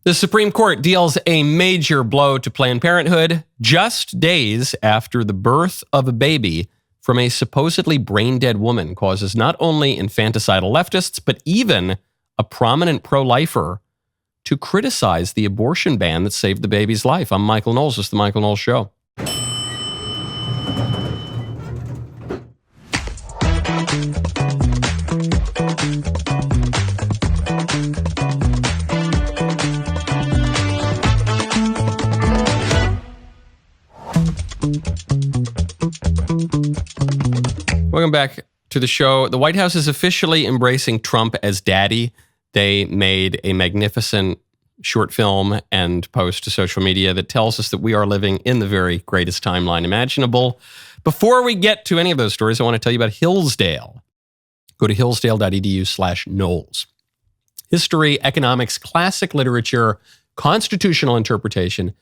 The Supreme Court deals a major blow to Planned Parenthood just days after the birth of a baby from a supposedly brain-dead woman causes not only infanticidal leftists, but even a prominent pro-lifer to criticize the abortion ban that saved the baby's life. I'm Michael Knowles. This is The Michael Knowles Show. Welcome back to the show. The White House is officially embracing Trump as daddy. They made a magnificent short film and post to social media that tells us that we are living in the very greatest timeline imaginable. Before we get to any of those stories, I want to tell you about Hillsdale. Go to hillsdale.edu/Knowles. History, economics, classic literature, constitutional interpretation.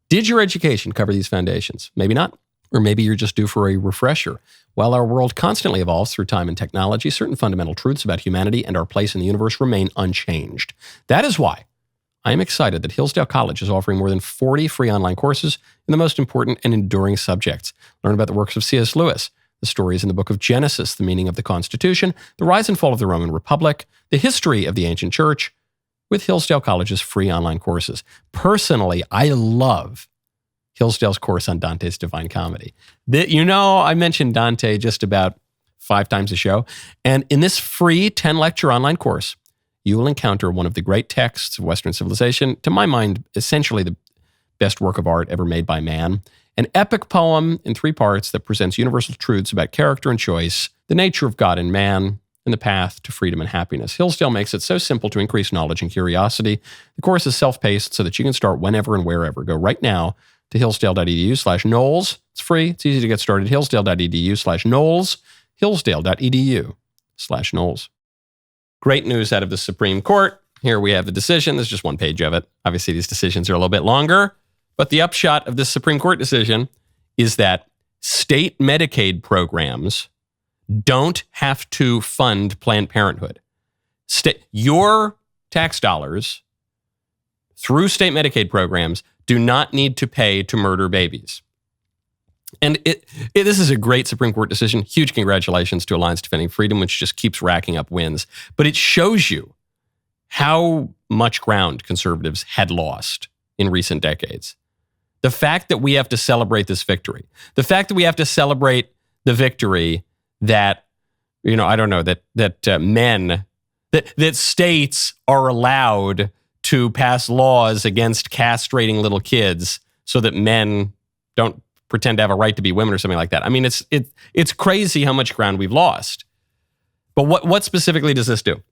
Did your education cover these foundations? Maybe not. Or maybe you're just due for a refresher. While our world constantly evolves through time and technology, certain fundamental truths about humanity and our place in the universe remain unchanged. That is why I am excited that Hillsdale College is offering more than 40 free online courses in the most important and enduring subjects. Learn about the works of C.S. Lewis, the stories in the book of Genesis, the meaning of the Constitution, the rise and fall of the Roman Republic, the history of the ancient church, with Hillsdale College's free online courses. Personally, I love Hillsdale's course on Dante's Divine Comedy. I mentioned Dante just about 5 times a show. And in this free 10-lecture online course, you will encounter one of the great texts of Western civilization, to my mind, essentially the best work of art ever made by man, an epic poem in 3 parts that presents universal truths about character and choice, the nature of God and man, and the path to freedom and happiness. Hillsdale makes it so simple to increase knowledge and curiosity. The course is self-paced so that you can start whenever and wherever. Go right now to hillsdale.edu/Knowles. It's free. It's easy to get started. hillsdale.edu/Knowles. hillsdale.edu/Knowles. Great news out of the Supreme Court. Here we have the decision. There's just one page of it. Obviously, these decisions are a little bit longer, but the upshot of this Supreme Court decision is that state Medicaid programs don't have to fund Planned Parenthood. Your tax dollars through state Medicaid programs do not need to pay to murder babies. And this is a great Supreme Court decision. Huge congratulations to Alliance Defending Freedom, which just keeps racking up wins. But it shows you how much ground conservatives had lost in recent decades. The fact that we have to celebrate this victory, the fact that we have to celebrate the victory that, that states are allowed to pass laws against castrating little kids so that men don't pretend to have a right to be women or something like that. I mean, it's crazy how much ground we've lost. But what specifically does this do?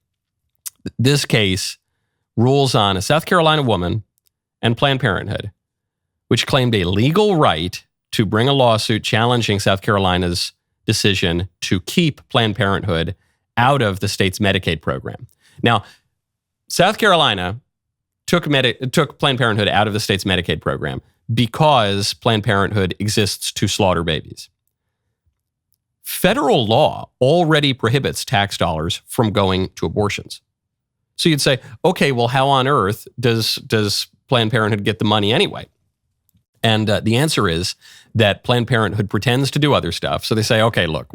This case rules on a South Carolina woman and Planned Parenthood, which claimed a legal right to bring a lawsuit challenging South Carolina's decision to keep Planned Parenthood out of the state's Medicaid program. Now, South Carolina took Planned Parenthood out of the state's Medicaid program because Planned Parenthood exists to slaughter babies. Federal law already prohibits tax dollars from going to abortions. So you'd say, okay, well, how on earth does Planned Parenthood get the money anyway? And the answer is that Planned Parenthood pretends to do other stuff. So they say, okay, look,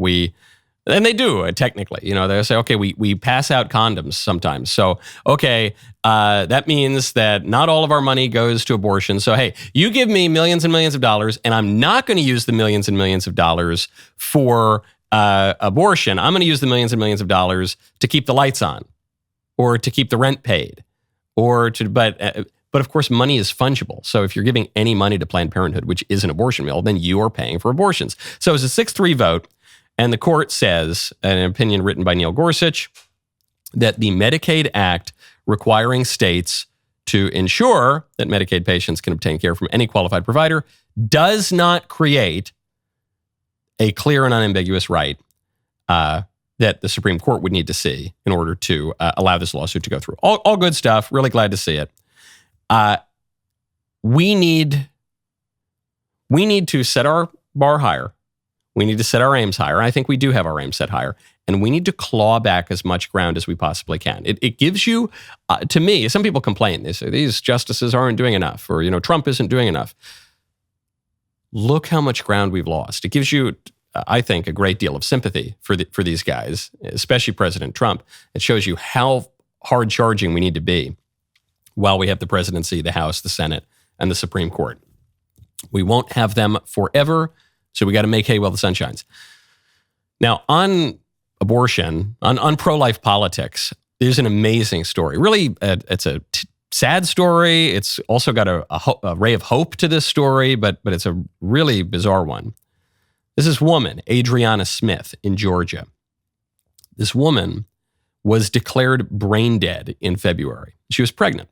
and they do technically, they say, okay, we pass out condoms sometimes. So, okay, that means that not all of our money goes to abortion. So, hey, you give me millions and millions of dollars, and I'm not going to use the millions and millions of dollars for abortion. I'm going to use the millions and millions of dollars to keep the lights on, or to keep the rent paid, but of course, money is fungible. So if you're giving any money to Planned Parenthood, which is an abortion mill, then you are paying for abortions. So it's a 6-3 vote. And the court says, an opinion written by Neil Gorsuch, that the Medicaid Act requiring states to ensure that Medicaid patients can obtain care from any qualified provider does not create a clear and unambiguous right that the Supreme Court would need to see in order to allow this lawsuit to go through. All good stuff. Really glad to see it. We need to set our bar higher. We need to set our aims higher. I think we do have our aims set higher. and we need to claw back as much ground as we possibly can. It gives you, to me, some people complain. They say these justices aren't doing enough, or Trump isn't doing enough. Look how much ground we've lost. It gives you, I think, a great deal of sympathy for these guys, especially President Trump. It shows you how hard-charging we need to be while we have the presidency, the House, the Senate, and the Supreme Court. We won't have them forever, so we got to make hay while the sun shines. Now, on abortion, on pro-life politics, there's an amazing story. Really, it's a sad story. It's also got a ray of hope to this story, but it's a really bizarre one. This is woman, Adriana Smith in Georgia. This woman was declared brain dead in February. She was pregnant.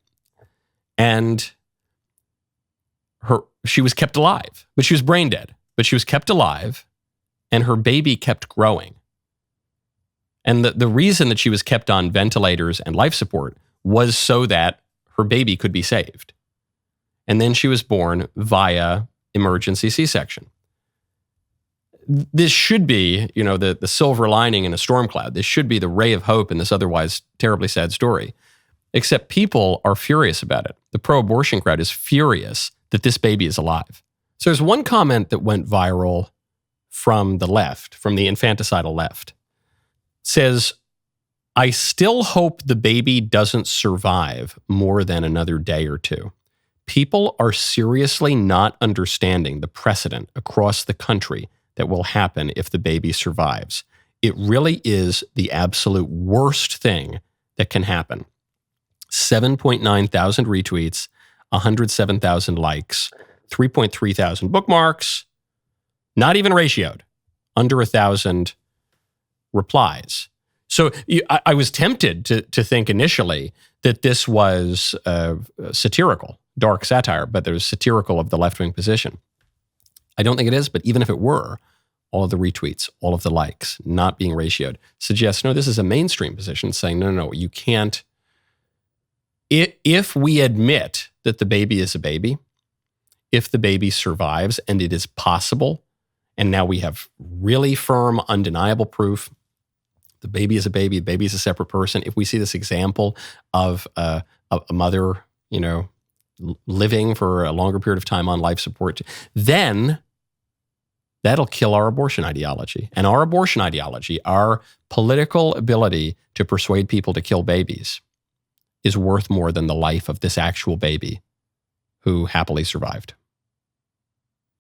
And she was kept alive, but she was brain dead. But she was kept alive, and her baby kept growing. And the reason that she was kept on ventilators and life support was so that her baby could be saved. And then she was born via emergency C-section. This should be, the silver lining in a storm cloud. This should be the ray of hope in this otherwise terribly sad story. Except people are furious about it. The pro-abortion crowd is furious that this baby is alive. So there's one comment that went viral from the left, from the infanticidal left. It says, "I still hope the baby doesn't survive more than another day or two. People are seriously not understanding the precedent across the country that will happen if the baby survives. It really is the absolute worst thing that can happen." 7.9 thousand retweets, 107,000 likes, 3.3 thousand bookmarks, not even ratioed, under 1,000 replies. So I was tempted to think initially that this was satirical, dark satire, but there's satirical of the left-wing position. I don't think it is, but even if it were, all of the retweets, all of the likes, not being ratioed, suggests, no, this is a mainstream position saying, no, you can't. If we admit that the baby is a baby, if the baby survives and it is possible, and now we have really firm, undeniable proof, the baby is a baby, the baby is a separate person. If we see this example of a mother, living for a longer period of time on life support, then that'll kill our abortion ideology. And our abortion ideology, our political ability to persuade people to kill babies, is worth more than the life of this actual baby who happily survived.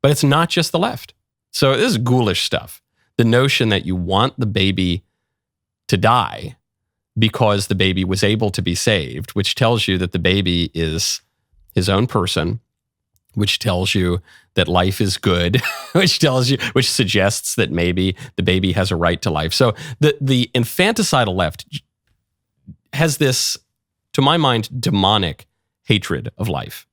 But it's not just the left. So this is ghoulish stuff. The notion that you want the baby to die because the baby was able to be saved, which tells you that the baby is his own person, which tells you that life is good, which suggests that maybe the baby has a right to life. So the infanticidal left has this, to my mind, demonic hatred of life,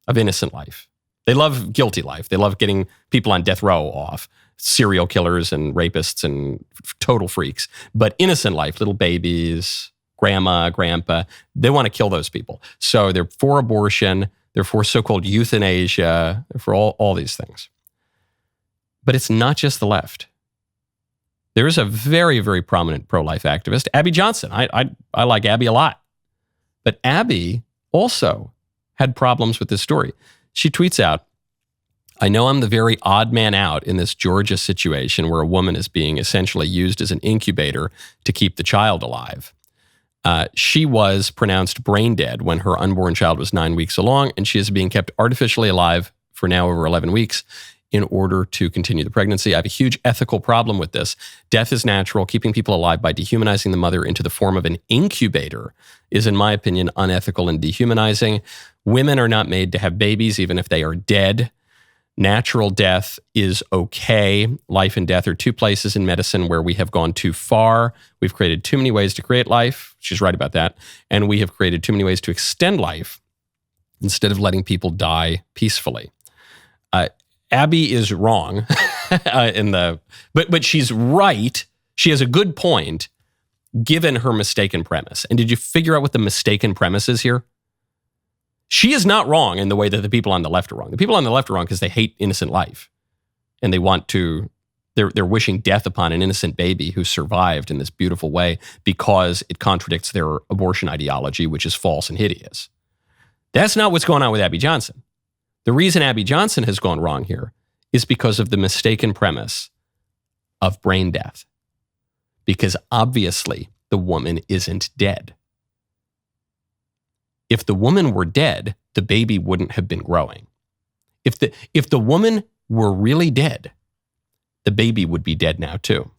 of innocent life. They love guilty life. They love getting people on death row off, serial killers and rapists and total freaks. But innocent life, little babies, grandma, grandpa, they want to kill those people. So they're for abortion, they're for so-called euthanasia, they're for all these things. But it's not just the left. There is a very, very prominent pro-life activist, Abby Johnson. I like Abby a lot. But Abby also had problems with this story. She tweets out, "I know I'm the very odd man out in this Georgia situation where a woman is being essentially used as an incubator to keep the child alive. She was pronounced brain dead when her unborn child was 9 weeks along, and she is being kept artificially alive for now over 11 weeks in order to continue the pregnancy. I have a huge ethical problem with this. Death is natural. Keeping people alive by dehumanizing the mother into the form of an incubator is, in my opinion, unethical and dehumanizing. Women are not made to have babies, even if they are dead. Natural death is okay. Life and death are two places in medicine where we have gone too far. We've created too many ways to create life." She's right about that. "And we have created too many ways to extend life instead of letting people die peacefully." Abby is wrong but she's right. She has a good point given her mistaken premise. And did you figure out what the mistaken premise is here? She is not wrong in the way that the people on the left are wrong. The people on the left are wrong because they hate innocent life and they want to They're wishing death upon an innocent baby who survived in this beautiful way because it contradicts their abortion ideology, which is false and hideous. That's not what's going on with Abby Johnson. The reason Abby Johnson has gone wrong here is because of the mistaken premise of brain death. Because obviously the woman isn't dead. If the woman were dead, the baby wouldn't have been growing. If the woman were really dead, the baby would be dead now too.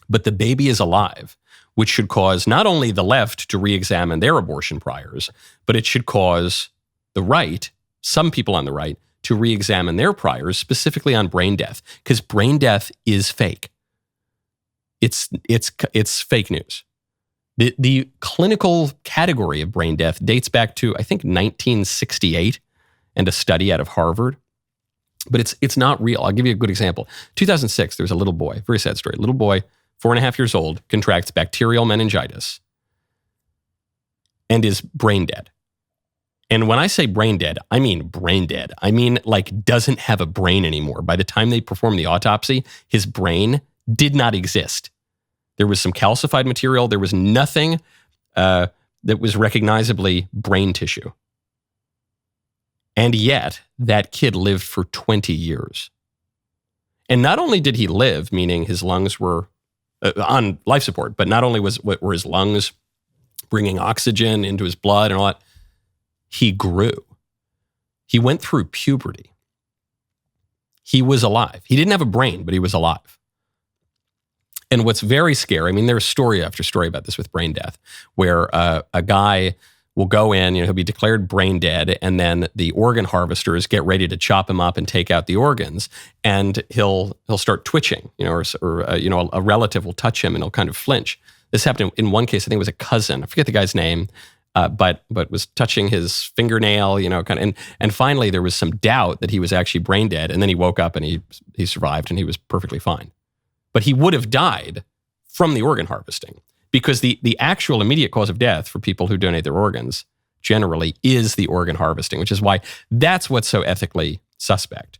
But the baby is alive, which should cause not only the left to re-examine their abortion priors, but it should cause the right, some people on the right, to re-examine their priors, specifically on brain death, because brain death is fake. It's fake news. The clinical category of brain death dates back to, I think, 1968 and a study out of Harvard. But it's not real. I'll give you a good example. 2006, there was a little boy, very sad story. Little boy, 4.5 years old, contracts bacterial meningitis and is brain dead. And when I say brain dead, I mean brain dead. I mean, like, doesn't have a brain anymore. By the time they performed the autopsy, his brain did not exist. There was some calcified material. There was nothing that was recognizably brain tissue. And yet, that kid lived for 20 years. And not only did he live, meaning his lungs were on life support, but not only were his lungs bringing oxygen into his blood and all that, he grew. He went through puberty. He was alive. He didn't have a brain, but he was alive. And what's very scary, I mean, there's story after story about this with brain death, where a guy will go in, he'll be declared brain dead, and then the organ harvesters get ready to chop him up and take out the organs, and he'll start twitching, or a relative will touch him and he'll kind of flinch. This happened in one case. I think it was a cousin. I forget the guy's name, but was touching his fingernail, and finally there was some doubt that he was actually brain dead, and then he woke up and he survived and he was perfectly fine. But he would have died from the organ harvesting. Because the actual immediate cause of death for people who donate their organs generally is the organ harvesting, which is why that's what's so ethically suspect.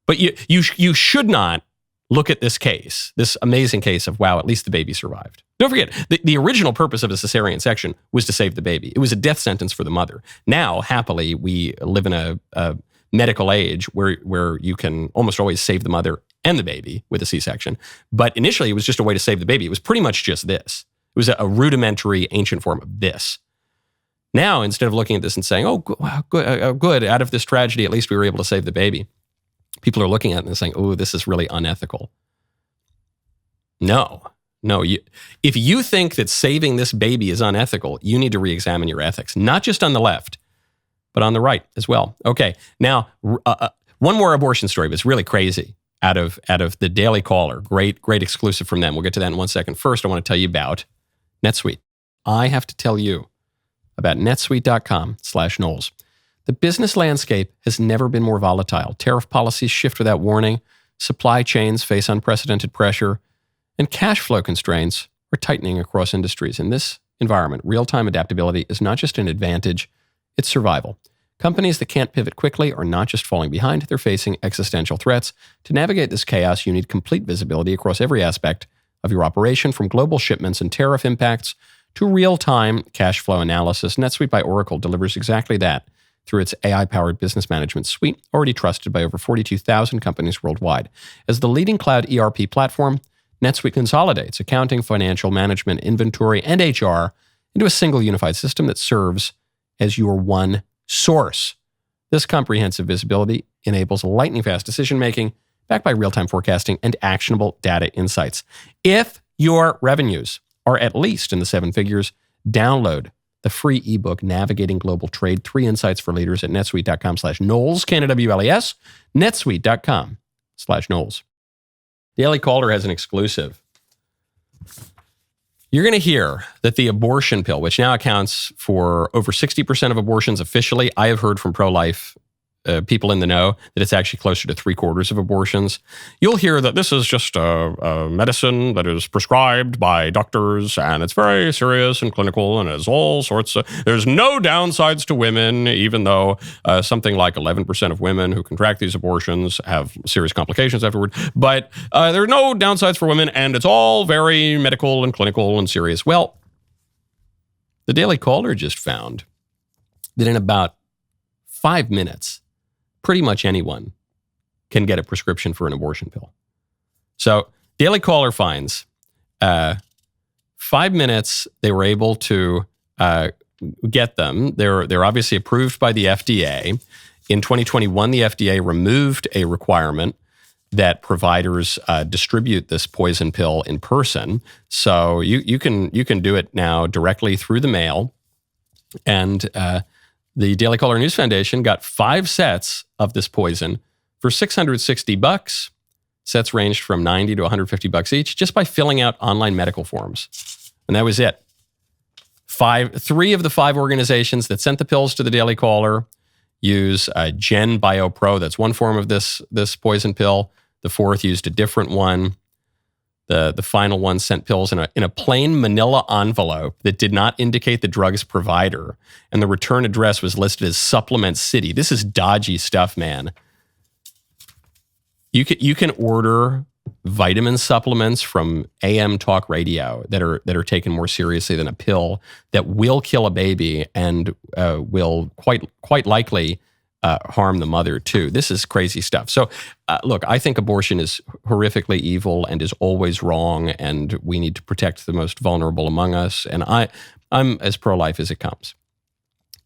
But you should not look at this case, this amazing case of, wow, at least the baby survived. Don't forget, the original purpose of a cesarean section was to save the baby. It was a death sentence for the mother. Now, happily, we live in a medical age where you can almost always save the mother and the baby with a C-section. But initially, it was just a way to save the baby. It was pretty much just this. It was a rudimentary ancient form of this. Now, instead of looking at this and saying, oh, good, out of this tragedy, at least we were able to save the baby, people are looking at it and saying, oh, this is really unethical. No. If you think that saving this baby is unethical, you need to re-examine your ethics, not just on the left, but on the right as well. Okay, now, one more abortion story, but it's really crazy. Out of the Daily Caller. Great exclusive from them. We'll get to that in 1 second. First, I want to tell you about NetSuite. I have to tell you about netsuite.com/Knowles. The business landscape has never been more volatile. Tariff policies shift without warning. Supply chains face unprecedented pressure. And cash flow constraints are tightening across industries. In this environment, real-time adaptability is not just an advantage, it's survival. Companies that can't pivot quickly are not just falling behind, they're facing existential threats. To navigate this chaos, you need complete visibility across every aspect of your operation, from global shipments and tariff impacts to real-time cash flow analysis. NetSuite by Oracle delivers exactly that through its AI-powered business management suite, already trusted by over 42,000 companies worldwide. As the leading cloud ERP platform, NetSuite consolidates accounting, financial management, inventory, and HR into a single unified system that serves as your one source. This comprehensive visibility enables lightning-fast decision-making backed by real-time forecasting and actionable data insights. If your revenues are at least in the seven figures, download the free ebook, Navigating Global Trade, 3 Insights for Leaders at netsuite.com/Knowles, K-N-O-W-L-E-S, netsuite.com/Knowles. Daily Caller has an exclusive. You're going to hear that the abortion pill, which now accounts for over 60% of abortions officially, I have heard from pro-life people in the know that it's actually closer to 3/4 of abortions. You'll hear that this is just a medicine that is prescribed by doctors, and it's very serious and clinical, and has all sorts of. There's no downsides to women, even though something like 11% of women who contract these abortions have serious complications afterward. But there are no downsides for women, and it's all very medical and clinical and serious. Well, the Daily Caller just found that in about 5 minutes, pretty much anyone can get a prescription for an abortion pill. So Daily Caller finds 5 minutes they were able to get them. They're obviously approved by the FDA. In 2021, the FDA removed a requirement that providers distribute this poison pill in person. So you can do it now directly through the mail. And the Daily Caller News Foundation got 5 sets of this poison for $660. Sets ranged from $90 to $150 each, just by filling out online medical forms. And that was it. 3 of the 5 organizations that sent the pills to the Daily Caller use Gen Bio Pro. That's one form of this poison pill. The 4th used a different one. The final one sent pills in a plain manila envelope that did not indicate the drug's provider, and the return address was listed as Supplement City. This is dodgy stuff, man. You can order vitamin supplements from AM talk radio that are taken more seriously than a pill that will kill a baby and will quite likely harm the mother too. This is crazy stuff. So look, I think abortion is horrifically evil and is always wrong, and we need to protect the most vulnerable among us. And I'm as pro-life as it comes.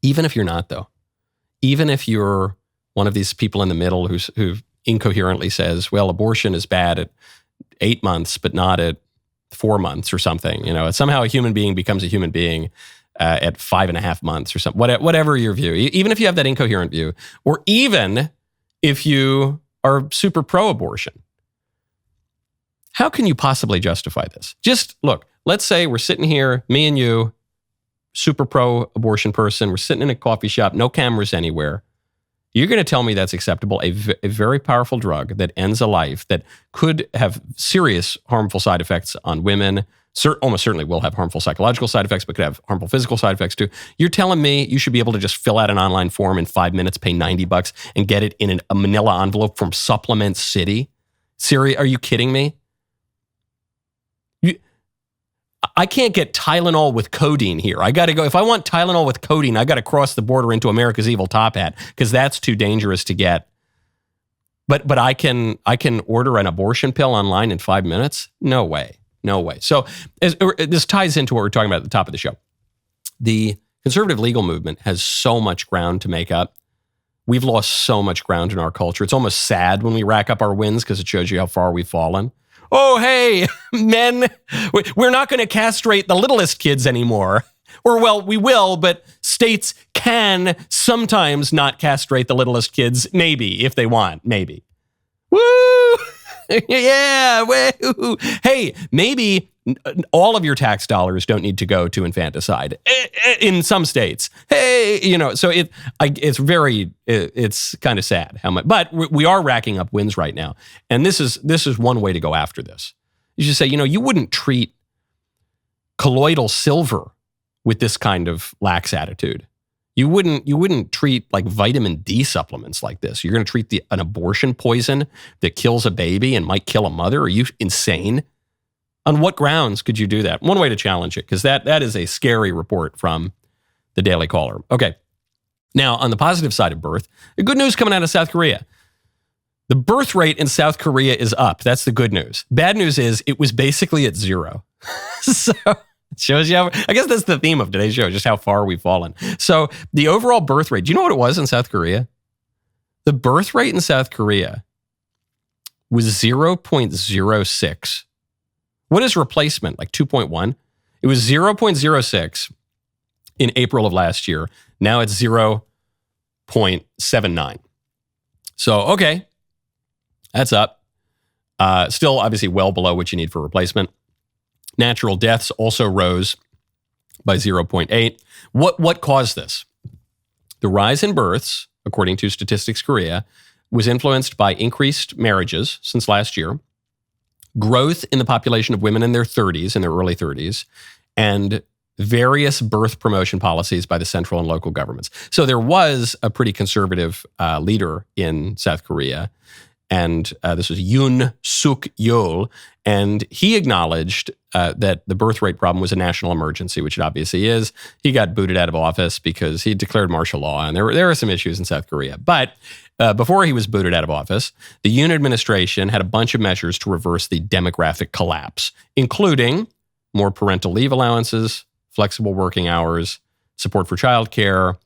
Even if you're not, though, even if you're one of these people in the middle who incoherently says, well, abortion is bad at 8 months, but not at 4 months or something. You know, somehow a human being becomes a human being at 5.5 months or something, whatever your view, even if you have that incoherent view, or even if you are super pro-abortion, how can you possibly justify this? Just look, let's say we're sitting here, me and you, super pro-abortion person, we're sitting in a coffee shop, no cameras anywhere. You're going to tell me that's acceptable, a very powerful drug that ends a life, that could have serious harmful side effects on women, almost certainly will have harmful psychological side effects, but could have harmful physical side effects too. You're telling me you should be able to just fill out an online form in 5 minutes, pay $90 and get it in a manila envelope from Supplement City? Siri, are you kidding me? I can't get Tylenol with codeine here. I got to go. If I want Tylenol with codeine, I got to cross the border into America's Evil Top Hat, because that's too dangerous to get. But I can order an abortion pill online in 5 minutes? No way. No way. So this ties into what we're talking about at the top of the show. The conservative legal movement has so much ground to make up. We've lost so much ground in our culture. It's almost sad when we rack up our wins, because it shows you how far we've fallen. Oh, hey, men, we're not going to castrate the littlest kids anymore. Or, well, we will, but states can sometimes not castrate the littlest kids, maybe, if they want, maybe. Woo! Yeah, woo! Hey, maybe all of your tax dollars don't need to go to infanticide in some states. Hey, so it's kind of sad how much, but we are racking up wins right now. And this is one way to go after this. You should say, you wouldn't treat colloidal silver with this kind of lax attitude. You wouldn't treat like vitamin D supplements like this. You're going to treat an abortion poison that kills a baby and might kill a mother? Are you insane? On what grounds could you do that? One way to challenge it, because that is a scary report from the Daily Caller. Okay. Now, on the positive side of birth, the good news coming out of South Korea. The birth rate in South Korea is up. That's the good news. Bad news is it was basically at 0. So it shows you I guess that's the theme of today's show, just how far we've fallen. So the overall birth rate, do you know what it was in South Korea? The birth rate in South Korea was 0.06. What is replacement? Like 2.1? It was 0.06 in April of last year. Now it's 0.79. So, okay, that's up. Still, obviously, well below what you need for replacement. Natural deaths also rose by 0.8. What caused this? The rise in births according to Statistics Korea, was influenced by increased marriages since last year, growth in the population of women in their early 30s, and various birth promotion policies by the central and local governments. So there was a pretty conservative leader in South Korea, and this was Yoon Suk Yeol, and he acknowledged that the birth rate problem was a national emergency, which it obviously is. He got booted out of office because he declared martial law, and there are some issues in South Korea. But before he was booted out of office, the Yoon administration had a bunch of measures to reverse the demographic collapse, including more parental leave allowances, flexible working hours, support for childcare,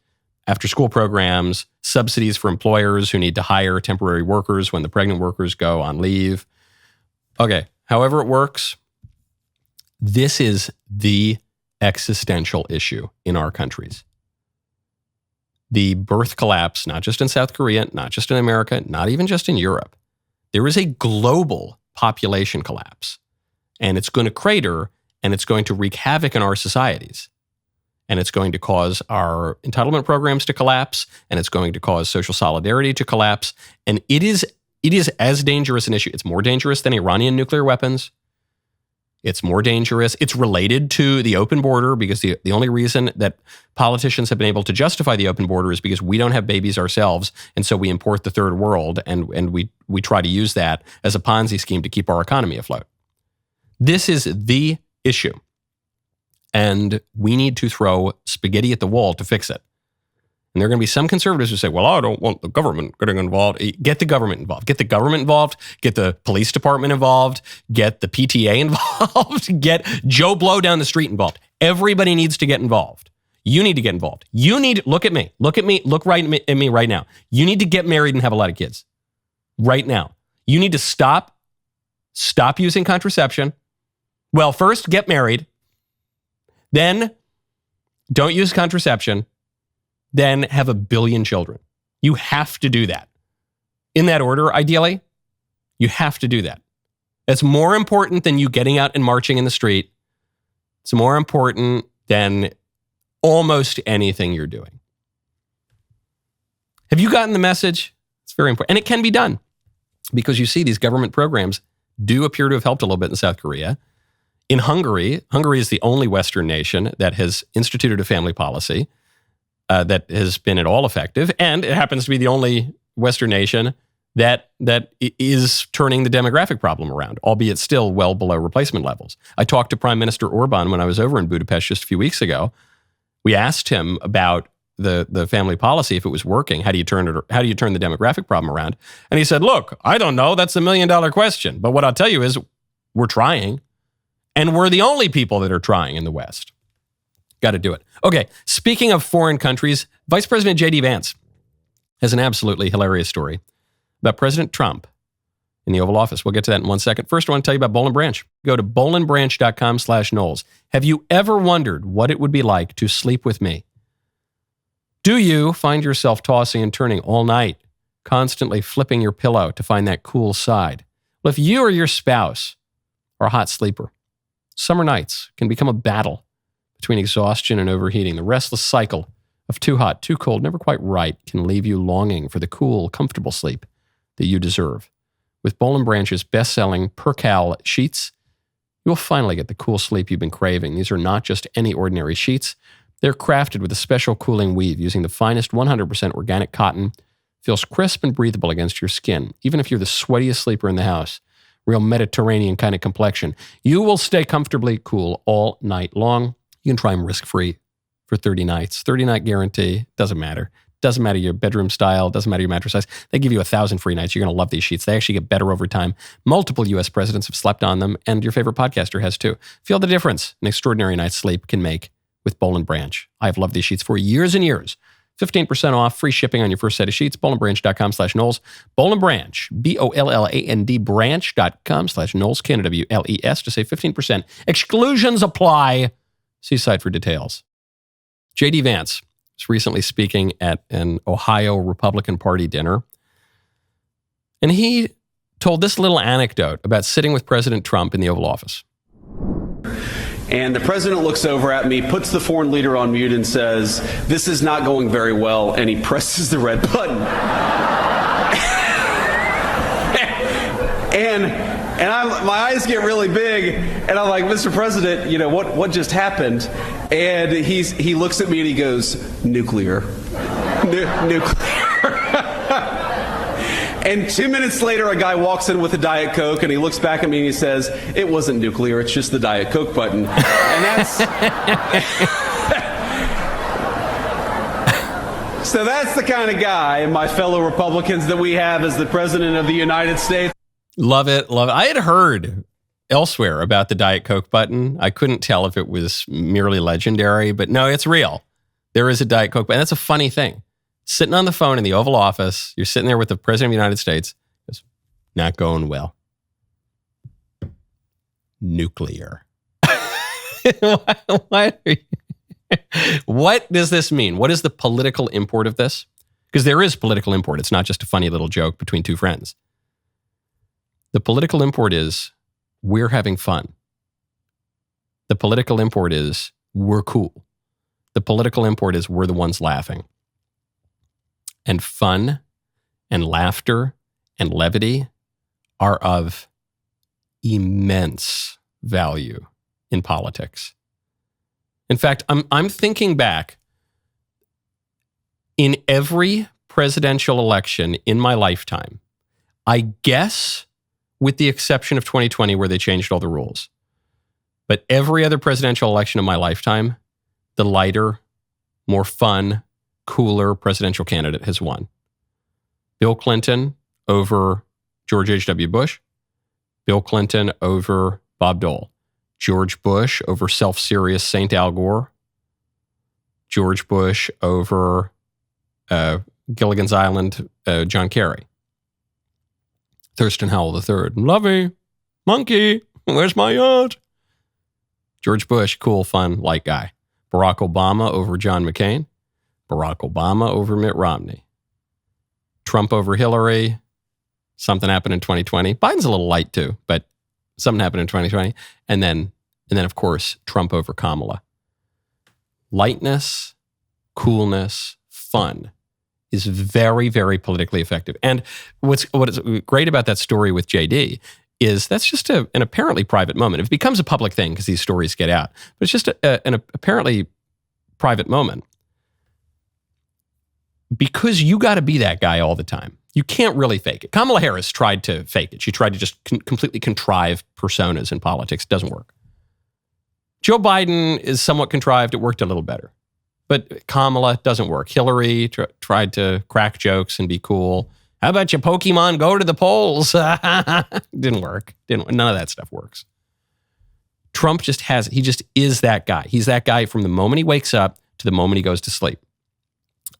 after-school programs, subsidies for employers who need to hire temporary workers when the pregnant workers go on leave. Okay, however it works, this is the existential issue in our countries. The birth collapse, not just in South Korea, not just in America, not even just in Europe. There is a global population collapse, and it's going to crater, and it's going to wreak havoc in our societies. And it's going to cause our entitlement programs to collapse, and it's going to cause social solidarity to collapse. And it is as dangerous an issue. It's more dangerous than Iranian nuclear weapons. It's more dangerous. It's related to the open border, because the only reason that politicians have been able to justify the open border is because we don't have babies ourselves, and so we import the third world, and we try to use that as a Ponzi scheme to keep our economy afloat. This is the issue. And we need to throw spaghetti at the wall to fix it. And there are going to be some conservatives who say, well, I don't want the government getting involved. Get the government involved. Get the government involved. Get the police department involved. Get the PTA involved. Get Joe Blow down the street involved. Everybody needs to get involved. You need to get involved. Look at me. Look right at me right now. You need to get married and have a lot of kids. Right now. You need to stop using contraception. Well, first, get married. Then don't use contraception. Then have 1 billion children. You have to do that. In that order, ideally, you have to do that. It's more important than you getting out and marching in the street. It's more important than almost anything you're doing. Have you gotten the message? It's very important. And it can be done, because you see these government programs do appear to have helped a little bit in South Korea. In Hungary is the only Western nation that has instituted a family policy that has been at all effective, and it happens to be the only Western nation that is turning the demographic problem around, albeit still well below replacement levels. I talked to Prime Minister Orban when I was over in Budapest just a few weeks ago. We asked him about the family policy, if it was working. How do you turn the demographic problem around? And he said, look, I don't know. That's $1 million question. But what I'll tell you is we're trying. And we're the only people that are trying in the West. Got to do it. Okay, speaking of foreign countries, Vice President J.D. Vance has an absolutely hilarious story about President Trump in the Oval Office. We'll get to that in 1 second. First, I want to tell you about Boll & Branch. Go to bollandbranch.com/Knowles. Have you ever wondered what it would be like to sleep with me? Do you find yourself tossing and turning all night, constantly flipping your pillow to find that cool side? Well, if you or your spouse are a hot sleeper, summer nights can become a battle between exhaustion and overheating. The restless cycle of too hot, too cold, never quite right can leave you longing for the cool, comfortable sleep that you deserve. With Boll & Branch's best-selling Percale sheets, you'll finally get the cool sleep you've been craving. These are not just any ordinary sheets. They're crafted with a special cooling weave using the finest 100% organic cotton. Feels crisp and breathable against your skin, even if you're the sweatiest sleeper in the house. Real Mediterranean kind of complexion. You will stay comfortably cool all night long. You can try them risk-free for 30 nights. 30-night guarantee. Doesn't matter. Doesn't matter your bedroom style. Doesn't matter your mattress size. They give you 1,000 free nights. You're going to love these sheets. They actually get better over time. Multiple U.S. presidents have slept on them, and your favorite podcaster has too. Feel the difference an extraordinary night's sleep can make with Boll & Branch. I've loved these sheets for years and years. 15% off, free shipping on your first set of sheets, bollandbranch.com/Knowles. Boll & Branch, BOLLAND branch.com/Knowles, KNWLES to save 15%. Exclusions apply. See site for details. J.D. Vance was recently speaking at an Ohio Republican Party dinner, and he told this little anecdote about sitting with President Trump in the Oval Office. And the president looks over at me, puts the foreign leader on mute, and says, "This is not going very well," and he presses the red button. And my eyes get really big, and I'm like, "Mr. President, what just happened?" And he looks at me and he goes, "Nuclear." Nuclear. And 2 minutes later, a guy walks in with a Diet Coke, and he looks back at me and he says, "It wasn't nuclear, it's just the Diet Coke button." And that's... So that's the kind of guy, my fellow Republicans, that we have as the President of the United States. Love it, love it. I had heard elsewhere about the Diet Coke button. I couldn't tell if it was merely legendary, but no, it's real. There is a Diet Coke button. That's a funny thing. Sitting on the phone in the Oval Office, you're sitting there with the President of the United States. It's not going well. Nuclear. What does this mean? What is the political import of this? Because there is political import. It's not just a funny little joke between two friends. The political import is we're having fun. The political import is we're cool. The political import is we're the ones laughing. And fun and laughter and levity are of immense value in politics. In fact, I'm thinking back in every presidential election in my lifetime, I guess with the exception of 2020 where they changed all the rules. But every other presidential election in my lifetime, the lighter, more fun, cooler presidential candidate has won. Bill Clinton over George H.W. Bush. Bill Clinton over Bob Dole. George Bush over self-serious St. Al Gore. George Bush over Gilligan's Island, John Kerry. Thurston Howell III. Lovey, monkey, where's my yacht? George Bush, cool, fun, light guy. Barack Obama over John McCain. Barack Obama over Mitt Romney. Trump over Hillary. Something happened in 2020. Biden's a little light too, but something happened in 2020. And then of course, Trump over Kamala. Lightness, coolness, fun is very, very politically effective. And what is great about that story with JD is that's just an apparently private moment. It becomes a public thing because these stories get out, but it's just an apparently private moment. Because you got to be that guy all the time. You can't really fake it. Kamala Harris tried to fake it. She tried to just completely contrive personas in politics. It doesn't work. Joe Biden is somewhat contrived. It worked a little better. But Kamala doesn't work. Hillary tried to crack jokes and be cool. How about your Pokemon go to the polls? Didn't work. None of that stuff works. Trump he just is that guy. He's that guy from the moment he wakes up to the moment he goes to sleep.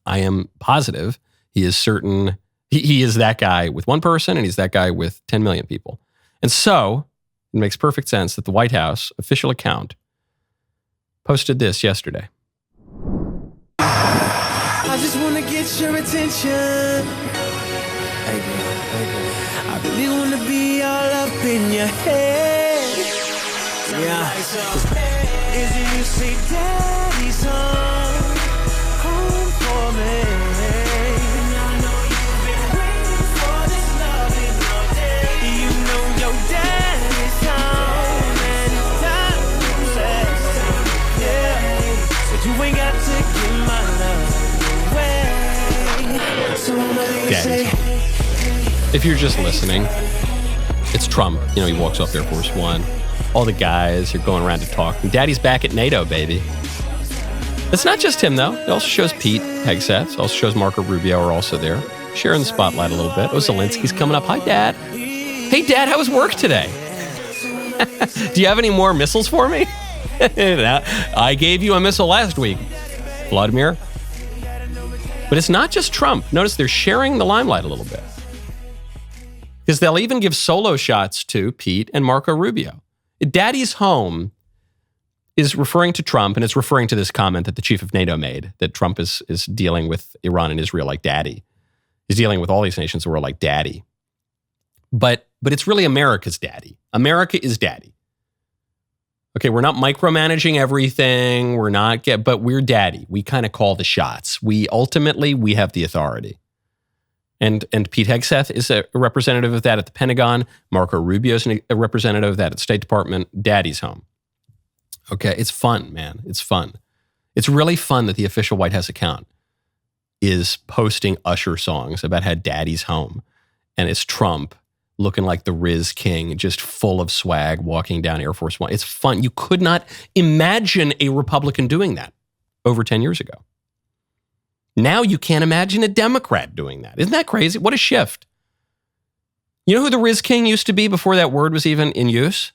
I am positive he is certain. He is that guy with one person and he's that guy with 10 million people. And so it makes perfect sense that the White House official account posted this yesterday. I just want to get your attention. Hey girl. I really want to be all up in your head. Yeah. Is it you say daddy's home for me? And I know you've been waiting for this loving all day. You know your daddy's home and it's time to say, yeah. So you ain't got to give my love away. So Daddy's home. If you're just listening, it's Trump. You know, he walks off Air Force One. All the guys are going around to talk. And Daddy's back at NATO, baby. It's not just him, though. It also shows Pete Hegseth. It also shows Marco Rubio are also there, sharing the spotlight a little bit. Oh, Zelensky's coming up. Hi, Dad. Hey, Dad, how was work today? Do you have any more missiles for me? I gave you a missile last week, Vladimir. But it's not just Trump. Notice they're sharing the limelight a little bit. Because they'll even give solo shots to Pete and Marco Rubio. Daddy's home is referring to Trump, and it's referring to this comment that the chief of NATO made, that Trump is dealing with Iran and Israel like daddy. He's dealing with all these nations who are like daddy. But it's really America's daddy. America is daddy. Okay, we're not micromanaging everything. But we're daddy. We kind of call the shots. We have the authority. And Pete Hegseth is a representative of that at the Pentagon. Marco Rubio is a representative of that at the State Department. Daddy's home. Okay, it's fun, man. It's fun. It's really fun that the official White House account is posting Usher songs about how daddy's home. And it's Trump looking like the Riz King, just full of swag, walking down Air Force One. It's fun. You could not imagine a Republican doing that over 10 years ago. Now you can't imagine a Democrat doing that. Isn't that crazy? What a shift. You know who the Riz King used to be before that word was even in use?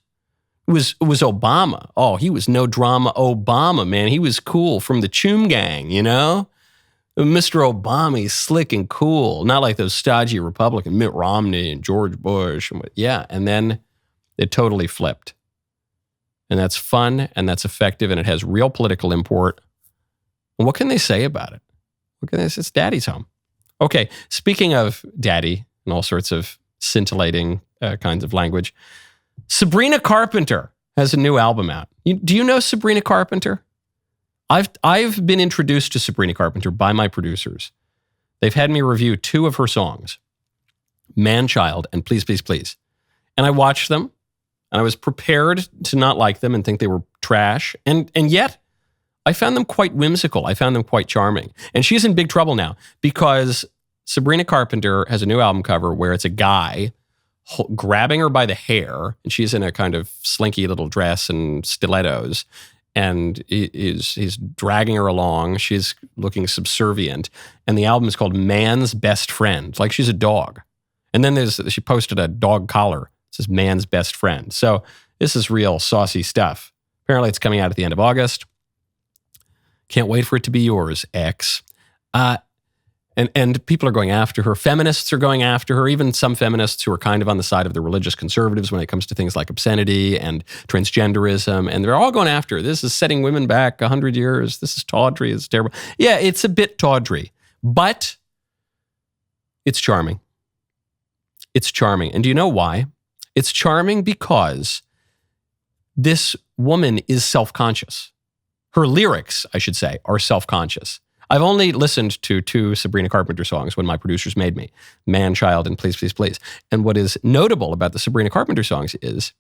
It was Obama. Oh, he was no drama Obama, man. He was cool from the Choom Gang, you know? Mr. Obama, he's slick and cool. Not like those stodgy Republicans, Mitt Romney and George Bush. Yeah, and then it totally flipped. And that's fun, and that's effective, and it has real political import. And what can they say about it? What can they say? It's daddy's home. Okay, speaking of daddy and all sorts of scintillating kinds of language, Sabrina Carpenter has a new album out. Do you know Sabrina Carpenter? I've been introduced to Sabrina Carpenter by my producers. They've had me review 2 of her songs, Man-Child and Please, Please, Please. And I watched them, and I was prepared to not like them and think they were trash. And yet, I found them quite whimsical. I found them quite charming. And she's in big trouble now because Sabrina Carpenter has a new album cover where it's a guy grabbing her by the hair, and she's in a kind of slinky little dress and stilettos, and he's dragging her along. She's looking subservient. And the album is called Man's Best Friend, like she's a dog. And then she posted a dog collar. It says Man's Best Friend. So this is real saucy stuff. Apparently it's coming out at the end of August. Can't wait for it to be yours, X. And people are going after her. Feminists are going after her, even some feminists who are kind of on the side of the religious conservatives when it comes to things like obscenity and transgenderism. And they're all going after her. This is setting women back 100 years. This is tawdry. It's terrible. Yeah, it's a bit tawdry, but it's charming. It's charming. And do you know why? It's charming because this woman is self-conscious. Her lyrics, I should say, are self-conscious. I've only listened to 2 Sabrina Carpenter songs when my producers made me, Man-Child and Please, Please, Please. And what is notable about the Sabrina Carpenter songs is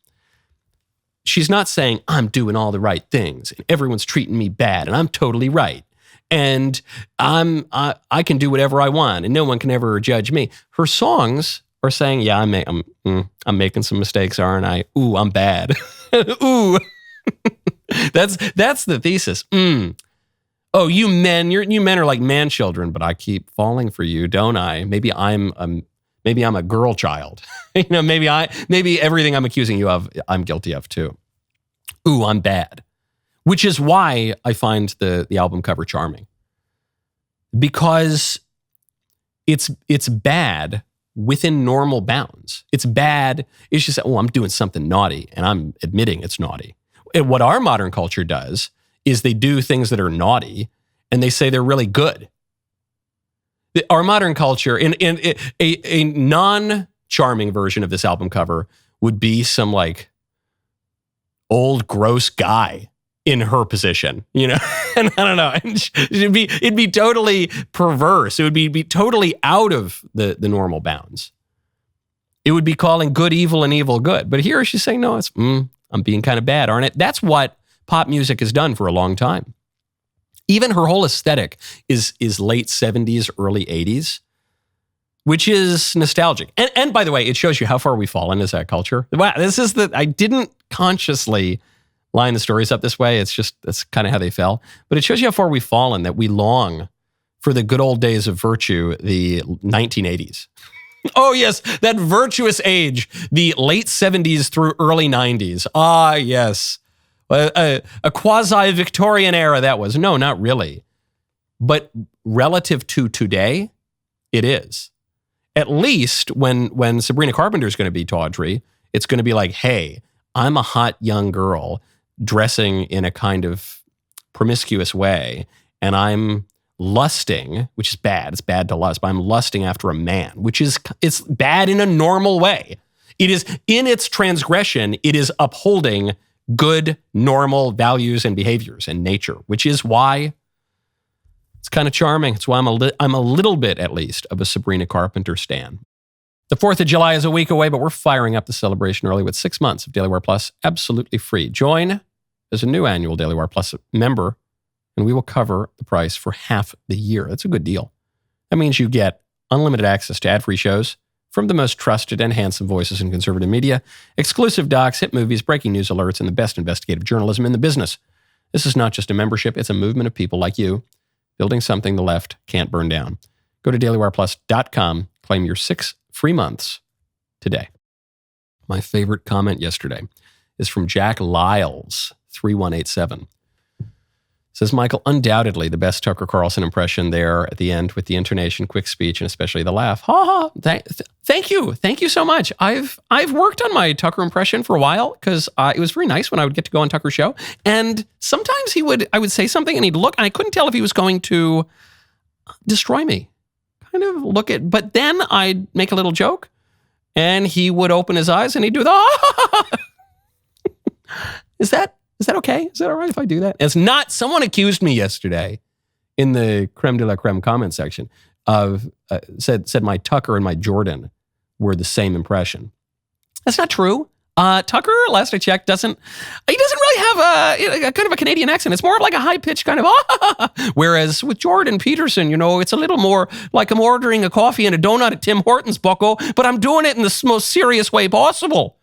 she's not saying, I'm doing all the right things and everyone's treating me bad and I'm totally right. And I can do whatever I want and no one can ever judge me. Her songs are saying, yeah, I'm making some mistakes, aren't I? Ooh, I'm bad. Ooh. That's the thesis. Oh, you men are like man children, but I keep falling for you, don't I? Maybe I'm a girl child. Maybe everything I'm accusing you of, I'm guilty of too. Ooh, I'm bad. Which is why I find the album cover charming. Because it's bad within normal bounds. It's bad. It's just, I'm doing something naughty and I'm admitting it's naughty. And what our modern culture does is they do things that are naughty and they say they're really good. Our modern culture, in a non-charming version of this album cover would be some like old gross guy in her position, you know? And I don't know, it'd be totally perverse. It would be totally out of the normal bounds. It would be calling good evil and evil good. But here she's saying, no, it's, I'm being kind of bad, aren't it? That's what pop music has done for a long time. Even her whole aesthetic is late 70s, early 80s, which is nostalgic. And by the way, it shows you how far we've fallen as a culture. Wow, I didn't consciously line the stories up this way. That's kind of how they fell. But it shows you how far we've fallen, that we long for the good old days of virtue, the 1980s. Oh, yes, that virtuous age, the late 70s through early 90s. Ah, yes. A quasi-Victorian era that was. No, not really. But relative to today, it is. At least when Sabrina Carpenter is going to be tawdry, it's going to be like, hey, I'm a hot young girl dressing in a kind of promiscuous way, and I'm lusting, which is bad. It's bad to lust, but I'm lusting after a man, it's bad in a normal way. It is, in its transgression, it is upholding good, normal values and behaviors and nature, which is why it's kind of charming. It's why I'm a little bit, at least, of a Sabrina Carpenter stan. The 4th of July is a week away, but we're firing up the celebration early with 6 months of Daily Wire Plus absolutely free. Join as a new annual Daily Wire Plus member, and we will cover the price for half the year. That's a good deal. That means you get unlimited access to ad-free shows from the most trusted and handsome voices in conservative media, exclusive docs, hit movies, breaking news alerts, and the best investigative journalism in the business. This is not just a membership, it's a movement of people like you building something the left can't burn down. Go to dailywireplus.com, claim your 6 free months today. My favorite comment yesterday is from Jack Lyles, 3187. Says, Michael, undoubtedly the best Tucker Carlson impression there at the end with the intonation, quick speech, and especially the laugh. Ha ha. Thank you. Thank you so much. I've worked on my Tucker impression for a while because it was very nice when I would get to go on Tucker's show. And sometimes I would say something and he'd look, and I couldn't tell if he was going to destroy me. Kind of look at, but then I'd make a little joke and he would open his eyes and he'd do the, Is that okay? Is that all right if I do that? It's not. Someone accused me yesterday in the creme de la creme comment section of, said my Tucker and my Jordan were the same impression. That's not true. Tucker, last I checked, doesn't really have a kind of a Canadian accent. It's more of like a high-pitched kind of, whereas with Jordan Peterson, it's a little more like I'm ordering a coffee and a donut at Tim Hortons, bucko, but I'm doing it in the most serious way possible.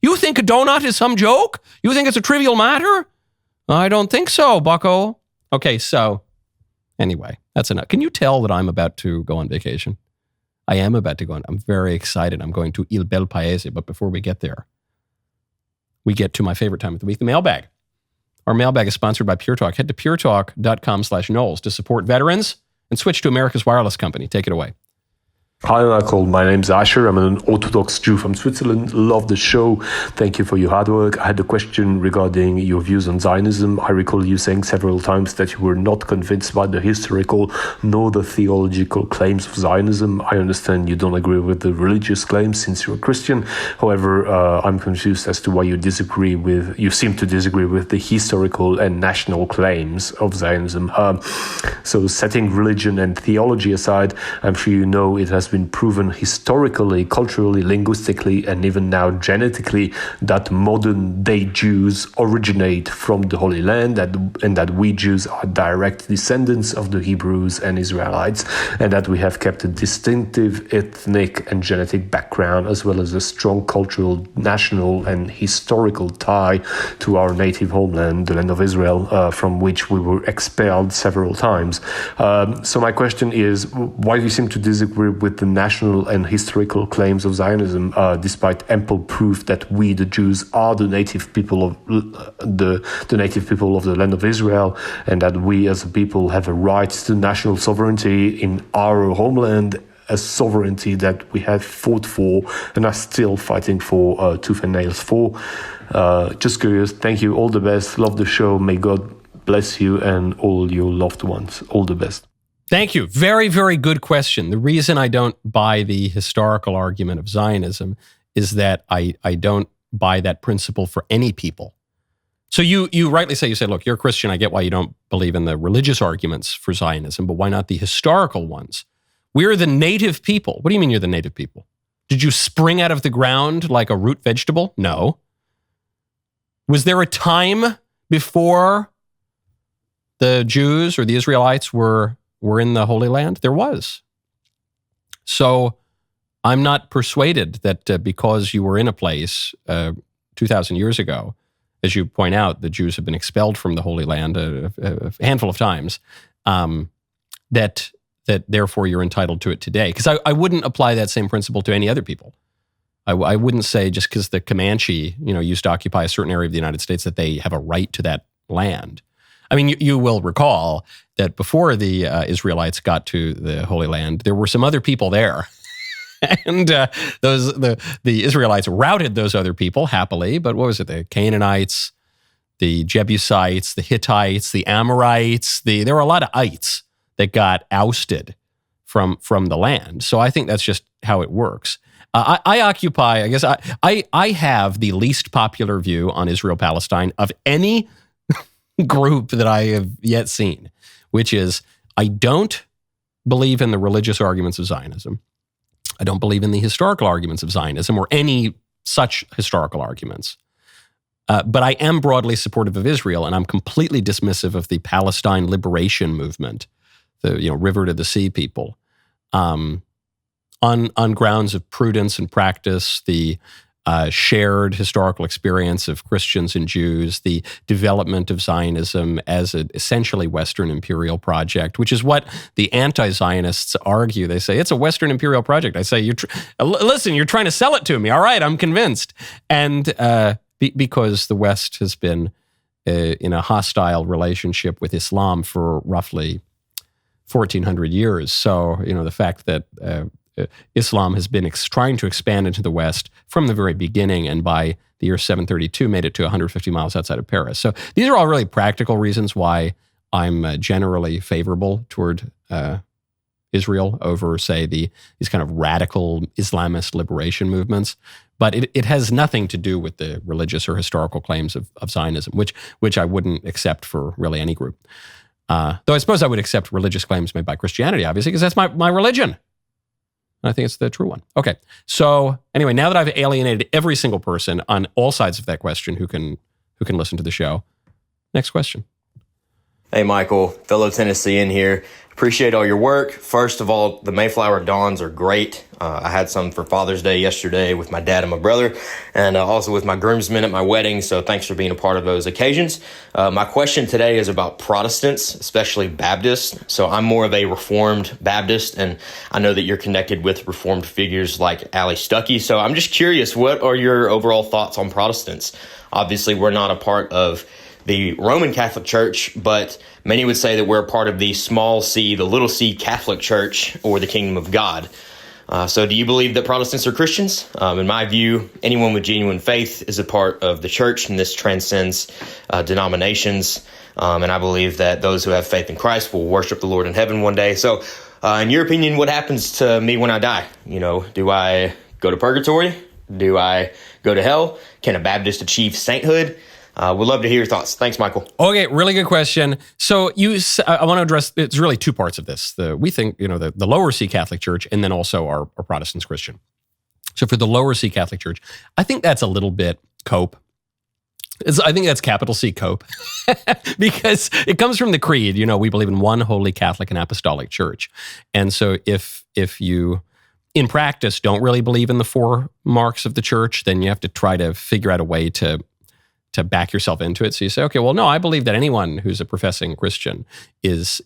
You think a donut is some joke? You think it's a trivial matter? I don't think so, bucko. Okay, so anyway, that's enough. Can you tell that I'm about to go on vacation? I am about to go on. I'm very excited. I'm going to Il Bel Paese, but before we get there, we get to my favorite time of the week, the mailbag. Our mailbag is sponsored by Pure Talk. Head to puretalk.com/Knowles to support veterans and switch to America's wireless company. Take it away. Hi, Michael. My name's Asher. I'm an Orthodox Jew from Switzerland. Love the show. Thank you for your hard work. I had a question regarding your views on Zionism. I recall you saying several times that you were not convinced by the historical nor the theological claims of Zionism. I understand you don't agree with the religious claims since you're a Christian. However, I'm confused as to why you seem to disagree with the historical and national claims of Zionism. So setting religion and theology aside, I'm sure you know it has been proven historically, culturally, linguistically, and even now genetically that modern day Jews originate from the Holy Land, and that we Jews are direct descendants of the Hebrews and Israelites, and that we have kept a distinctive ethnic and genetic background as well as a strong cultural, national, and historical tie to our native homeland, the land of Israel, from which we were expelled several times. So my question is, why do you seem to disagree with the national and historical claims of Zionism, despite ample proof that we, the Jews, are the native people of the native people of the land of Israel, and that we as a people have a right to national sovereignty in our homeland, a sovereignty that we have fought for and are still fighting for tooth and nails for. Just curious. Thank you. All the best. Love the show. May God bless you and all your loved ones. All the best. Thank you. Very, very good question. The reason I don't buy the historical argument of Zionism is that I don't buy that principle for any people. So you rightly say, you say, look, you're a Christian. I get why you don't believe in the religious arguments for Zionism, but why not the historical ones? We're the native people. What do you mean you're the native people? Did you spring out of the ground like a root vegetable? No. Was there a time before the Jews or the Israelites were in the Holy Land? There was. So I'm not persuaded that because you were in a place 2,000 years ago, as you point out, the Jews have been expelled from the Holy Land a handful of times, that therefore you're entitled to it today. Because I wouldn't apply that same principle to any other people. I wouldn't say just because the Comanche, used to occupy a certain area of the United States that they have a right to that land. I mean, you will recall that before the Israelites got to the Holy Land, there were some other people there. And the Israelites routed those other people happily. But what was it? The Canaanites, the Jebusites, the Hittites, the Amorites. There were a lot of ites that got ousted from the land. So I think that's just how it works. I occupy, I guess, I have the least popular view on Israel-Palestine of any group that I have yet seen, which is I don't believe in the religious arguments of Zionism. I don't believe in the historical arguments of Zionism or any such historical arguments. But I am broadly supportive of Israel, and I'm completely dismissive of the Palestine liberation movement, the river to the sea people, on grounds of prudence and practice, the shared historical experience of Christians and Jews, the development of Zionism as an essentially Western imperial project, which is what the anti-Zionists argue. They say, it's a Western imperial project. I say, listen, you're trying to sell it to me. All right, I'm convinced. And because the West has been in a hostile relationship with Islam for roughly 1,400 years. So, the fact that Islam has been trying to expand into the West from the very beginning, and by the year 732 made it to 150 miles outside of Paris. So these are all really practical reasons why I'm generally favorable toward Israel over, say, these kind of radical Islamist liberation movements. But it has nothing to do with the religious or historical claims of Zionism, which I wouldn't accept for really any group. Though I suppose I would accept religious claims made by Christianity, obviously, because that's my religion. I think it's the true one. Okay. So anyway, now that I've alienated every single person on all sides of that question who can listen to the show, next question. Hey, Michael, fellow Tennessean here. Appreciate all your work. First of all, the Mayflower Dawns are great. I had some for Father's Day yesterday with my dad and my brother, and also with my groomsmen at my wedding, so thanks for being a part of those occasions. My question today is about Protestants, especially Baptists. So I'm more of a Reformed Baptist, and I know that you're connected with Reformed figures like Ali Stuckey, so I'm just curious, what are your overall thoughts on Protestants? Obviously, we're not a part of the Roman Catholic Church, but many would say that we're a part of the small c, the little c Catholic Church, or the kingdom of God. So do you believe that Protestants are Christians? In my view, anyone with genuine faith is a part of the church, and this transcends denominations. And I believe that those who have faith in Christ will worship the Lord in heaven one day. So in your opinion, what happens to me when I die? Do I go to purgatory? Do I go to hell? Can a Baptist achieve sainthood? Would love to hear your thoughts. Thanks, Michael. Okay, really good question. So I want to address, it's really two parts of this. We think, the lower C Catholic Church, and then also our Protestants Christian. So for the lower C Catholic Church, I think that's a little bit cope. I think that's capital C cope because it comes from the creed. We believe in one holy Catholic and apostolic church. And so if you, in practice, don't really believe in the four marks of the church, then you have to try to figure out a way to back yourself into it. So you say, okay, well, no, I believe that anyone who's a professing Christian is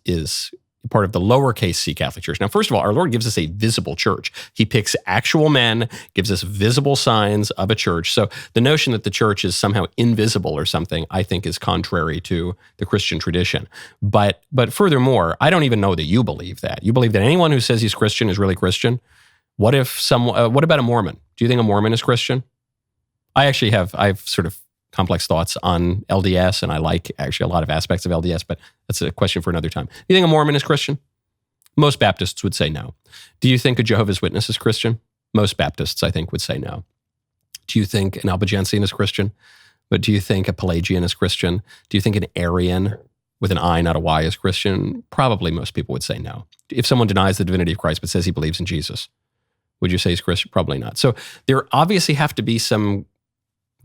part of the lowercase c Catholic Church. Now, first of all, our Lord gives us a visible church. He picks actual men, gives us visible signs of a church. So the notion that the church is somehow invisible or something, I think is contrary to the Christian tradition. But furthermore, I don't even know that you believe that. You believe that anyone who says he's Christian is really Christian? What about a Mormon? Do you think a Mormon is Christian? I've sort of complex thoughts on LDS, and I like actually a lot of aspects of LDS, but that's a question for another time. Do you think a Mormon is Christian? Most Baptists would say no. Do you think a Jehovah's Witness is Christian? Most Baptists, I think, would say no. Do you think an Albigensian is Christian? But do you think a Pelagian is Christian? Do you think an Arian with an I, not a Y, is Christian? Probably most people would say no. If someone denies the divinity of Christ but says he believes in Jesus, would you say he's Christian? Probably not. So there obviously have to be some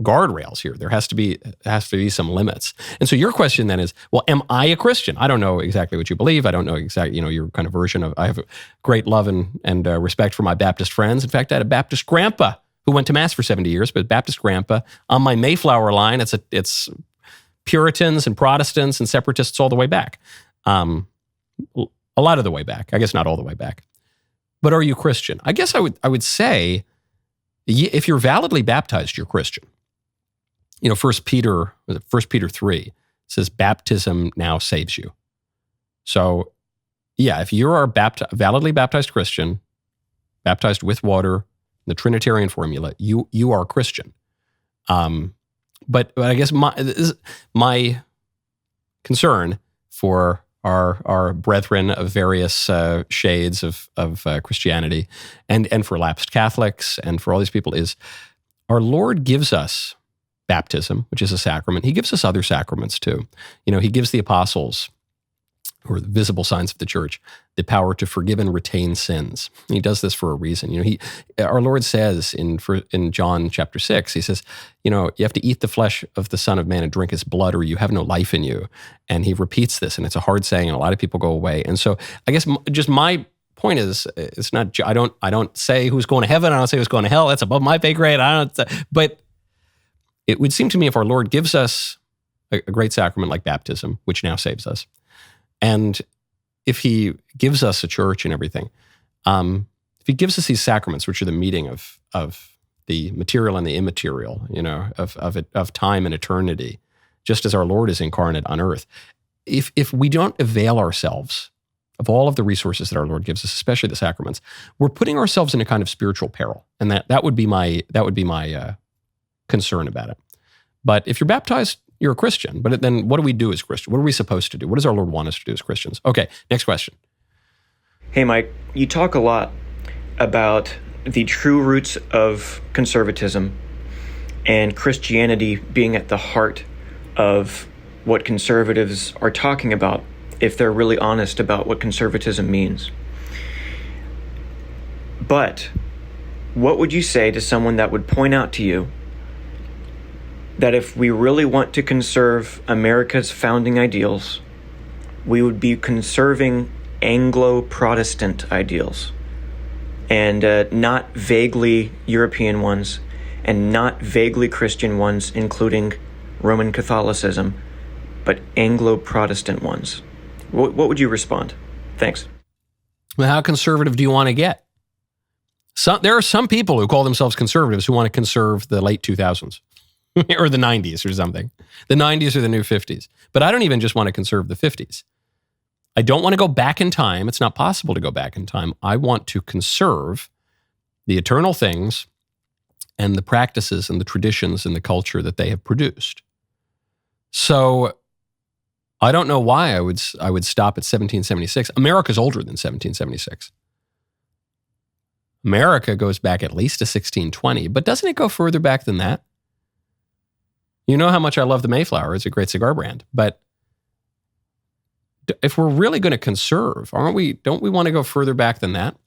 guardrails here. There has to be some limits. And so your question then is, well, am I a Christian? I don't know exactly what you believe. I don't know exactly, your kind of version of, I have a great love and respect for my Baptist friends. In fact, I had a Baptist grandpa who went to Mass for 70 years, but Baptist grandpa on my Mayflower line, it's Puritans and Protestants and separatists all the way back. A lot of the way back. I guess not all the way back. But are you Christian? I guess I would say, if you're validly baptized, you're Christian. 1 Peter 3 says baptism now saves you. So yeah, if you are a validly baptized Christian, baptized with water, the Trinitarian formula, you are a Christian. But I guess my concern for our brethren of various shades of Christianity, and for lapsed Catholics and for all these people is our Lord gives us baptism, which is a sacrament. He gives us other sacraments too. He gives the apostles, or the visible signs of the church, the power to forgive and retain sins. He does this for a reason. Our Lord says in John chapter 6, he says, you have to eat the flesh of the Son of Man and drink his blood, or you have no life in you. And he repeats this, and it's a hard saying, and a lot of people go away. And so I guess just my point is, it's not, I don't say who's going to heaven, I don't say who's going to hell. That's above my pay grade. But it would seem to me if our Lord gives us a great sacrament like baptism, which now saves us, and if he gives us a church and everything, if he gives us these sacraments, which are the meeting of the material and the immaterial, of time and eternity, just as our Lord is incarnate on earth, if we don't avail ourselves of all of the resources that our Lord gives us, especially the sacraments, we're putting ourselves in a kind of spiritual peril, and that would be my concern about it. But if you're baptized, you're a Christian. But then what do we do as Christians? What are we supposed to do? What does our Lord want us to do as Christians? Okay, next question. Hey, Mike, you talk a lot about the true roots of conservatism and Christianity being at the heart of what conservatives are talking about if they're really honest about what conservatism means. But what would you say to someone that would point out to you that if we really want to conserve America's founding ideals, we would be conserving Anglo-Protestant ideals and not vaguely European ones and not vaguely Christian ones, including Roman Catholicism, but Anglo-Protestant ones? What would you respond? Thanks. Well, how conservative do you want to get? There are some people who call themselves conservatives who want to conserve the late 2000s. Or the 90s or something. The 90s or the new 50s. But I don't even just want to conserve the 50s. I don't want to go back in time. It's not possible to go back in time. I want to conserve the eternal things and the practices and the traditions and the culture that they have produced. So I don't know why I would stop at 1776. America's older than 1776. America goes back at least to 1620, but doesn't it go further back than that? You know how much I love the Mayflower. It's a great cigar brand. But if we're really going to conserve, don't we want to go further back than that?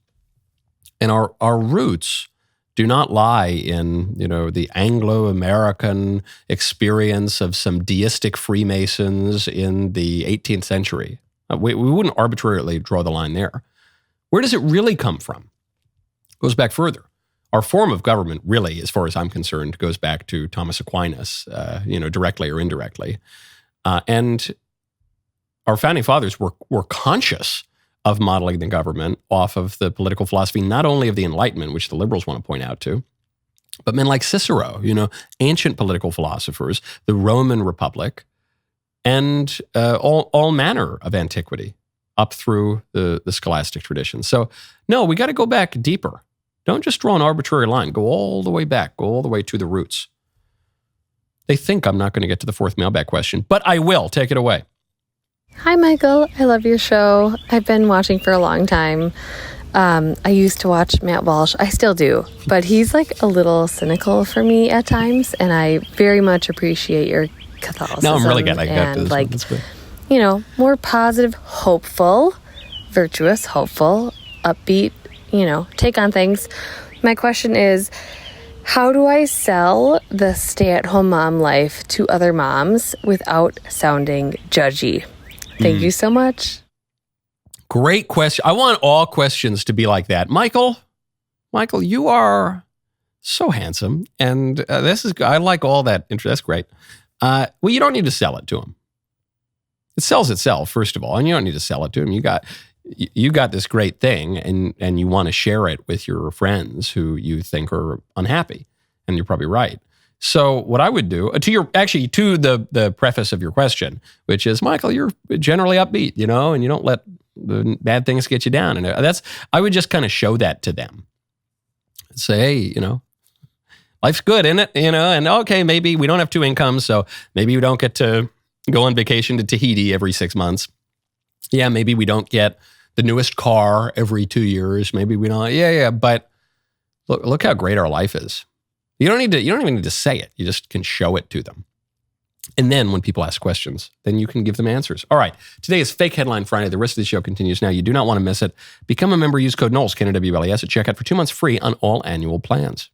And our roots do not lie in, the Anglo-American experience of some deistic Freemasons in the 18th century. We wouldn't arbitrarily draw the line there. Where does it really come from? It goes back further. Our form of government really, as far as I'm concerned, goes back to Thomas Aquinas, directly or indirectly. And our founding fathers were conscious of modeling the government off of the political philosophy, not only of the Enlightenment, which the liberals want to point out to, but men like Cicero, ancient political philosophers, the Roman Republic, and all manner of antiquity up through the scholastic tradition. So, no, we got to go back deeper. Don't just draw an arbitrary line. Go all the way back. Go all the way to the roots. They think I'm not going to get to the fourth mailbag question, but I will. Take it away. Hi, Michael. I love your show. I've been watching for a long time. I used to watch Matt Walsh. I still do, but he's like a little cynical for me at times, and I very much appreciate your Catholicism. Now I'm really getting back to this one. That's good. More positive, hopeful, virtuous, hopeful, upbeat, take on things. My question is, how do I sell the stay-at-home mom life to other moms without sounding judgy? Thank you so much. Great question. I want all questions to be like that. Michael, you are so handsome. And I like all that. That's great. Well, you don't need to sell it to him. It sells itself, first of all, and you don't need to sell it to him. You got this great thing, and you want to share it with your friends who you think are unhappy, and you're probably right. So what I would do, to the preface of your question, which is, Michael, you're generally upbeat, and you don't let the bad things get you down. And I would just kind of show that to them. Say, hey, life's good, isn't it? And okay, maybe we don't have two incomes, so maybe you don't get to go on vacation to Tahiti every 6 months. Yeah, maybe we don't get the newest car every 2 years. Maybe we don't. Yeah. But look how great our life is. You don't even need to say it. You just can show it to them. And then when people ask questions, then you can give them answers. All right. Today is Fake Headline Friday. The rest of the show continues now. You do not want to miss it. Become a member. Use code Knowles, KNWLES at checkout for 2 months free on all annual plans.